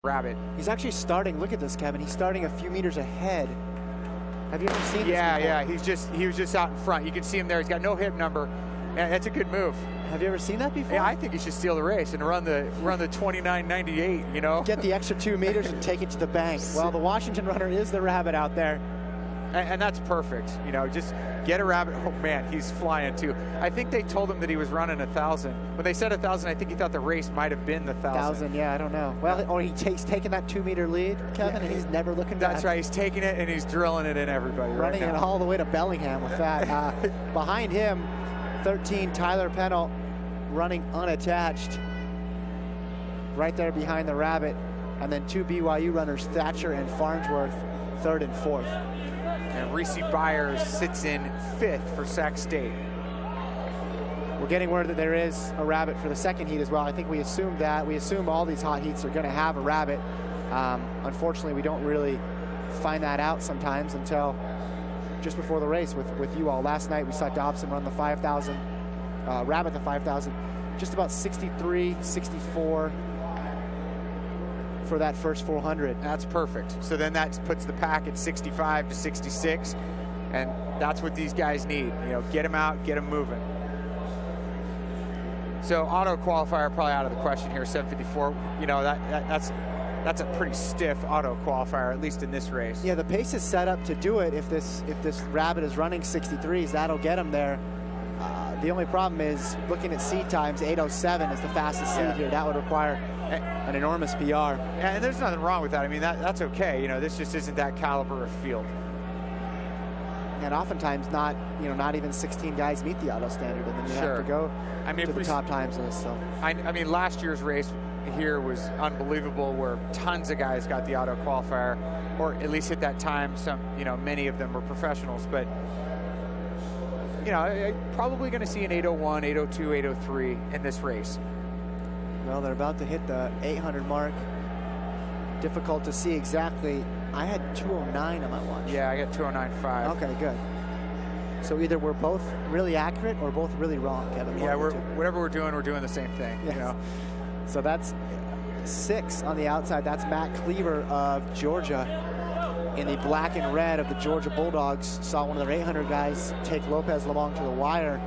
rabbit. He's actually starting, look at this, Kevin, he's starting a few meters ahead. Have you ever seen this before? Yeah, he was just out in front. You can see him there. He's got no hip number. Yeah, that's a good move. Have you ever seen that before? Yeah, I think he should steal the race and run the 29.98, you know? Get the extra 2 meters and take it to the bank. Well, the Washington runner is the rabbit out there. And that's perfect, you know, just get a rabbit. Oh man, he's flying too. I think they told him that he was running 1,000. When they said 1,000, I think he thought the race might have been the 1,000. Yeah, I don't know. Well, or he's taking that 2 meter lead, Kevin, and he's never looking back. That's right, he's taking it and he's drilling it in everybody. Running it all the way to Bellingham with that. Behind him, 13, Tyler Pennel, running unattached. Right there behind the rabbit. And then 2 BYU runners, Thatcher and Farnsworth, 3rd and 4th. And Reese Byers sits in 5th for Sac State. We're getting word that there is a rabbit for the second heat as well. I think we assumed that. We assume all these hot heats are going to have a rabbit. Unfortunately, we don't really find that out sometimes until just before the race with you all. Last night, we saw Dobson run the 5,000, rabbit the 5,000, just about 63, 64 for that first 400. That's perfect. So then that puts the pack at 65 to 66, and that's what these guys need. You know, get them out, get them moving. So auto qualifier probably out of the question here. 754. You know, that's a pretty stiff auto qualifier, at least in this race. Yeah, the pace is set up to do it. If this rabbit is running 63s, that'll get him there. The only problem is looking at seed times. 8:07 is the fastest seed here. That would require an enormous PR. And there's nothing wrong with that. I mean, that's okay. You know, this just isn't that caliber of field. And oftentimes not even 16 guys meet the auto standard, and then you have to go to the top times list. So I mean, last year's race here was unbelievable, where tons of guys got the auto qualifier, or at least at that time, many of them were professionals. But you know, probably going to see an 8:01, 8:02, 8:03 in this race. Well, they're about to hit the 800 mark. Difficult to see exactly. I had 209 on my watch. Yeah, I got 209.5. Okay, good. So either we're both really accurate or both really wrong, Kevin. Yeah, whatever we're doing the same thing. Yes. You know. So that's 6 on the outside. That's Matt Cleaver of Georgia. In the black and red of the Georgia Bulldogs. Saw one of their 800 guys take Lopez Lamong to the wire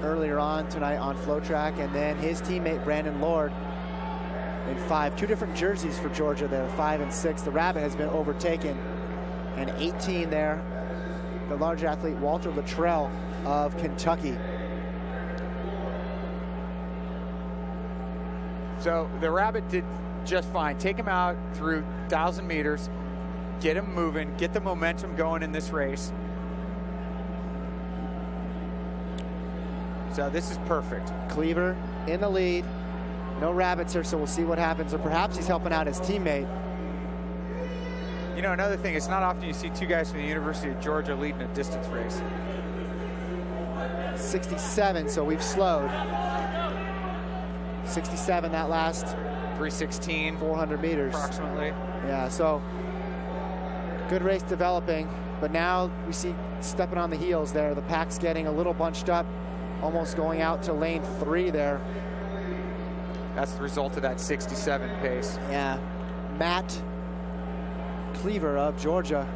earlier on tonight on Flow Track, and then his teammate Brandon Lord in 5. 2 different jerseys for Georgia there, 5 and 6. The rabbit has been overtaken, and 18 there, the large athlete Walter Luttrell of Kentucky. So the rabbit did just fine. Take him out through 1,000 meters. Get him moving, get the momentum going in this race. So this is perfect. Cleaver in the lead. No rabbits here, so we'll see what happens. Or perhaps he's helping out his teammate. You know, another thing, it's not often you see 2 guys from the University of Georgia leading a distance race. 67, so we've slowed. 67, that last 3:16. 400 meters. Approximately. Yeah, so good race developing, but now we see stepping on the heels there. The pack's getting a little bunched up, almost going out to lane 3 there. That's the result of that 67 pace. Yeah. Matt Cleaver of Georgia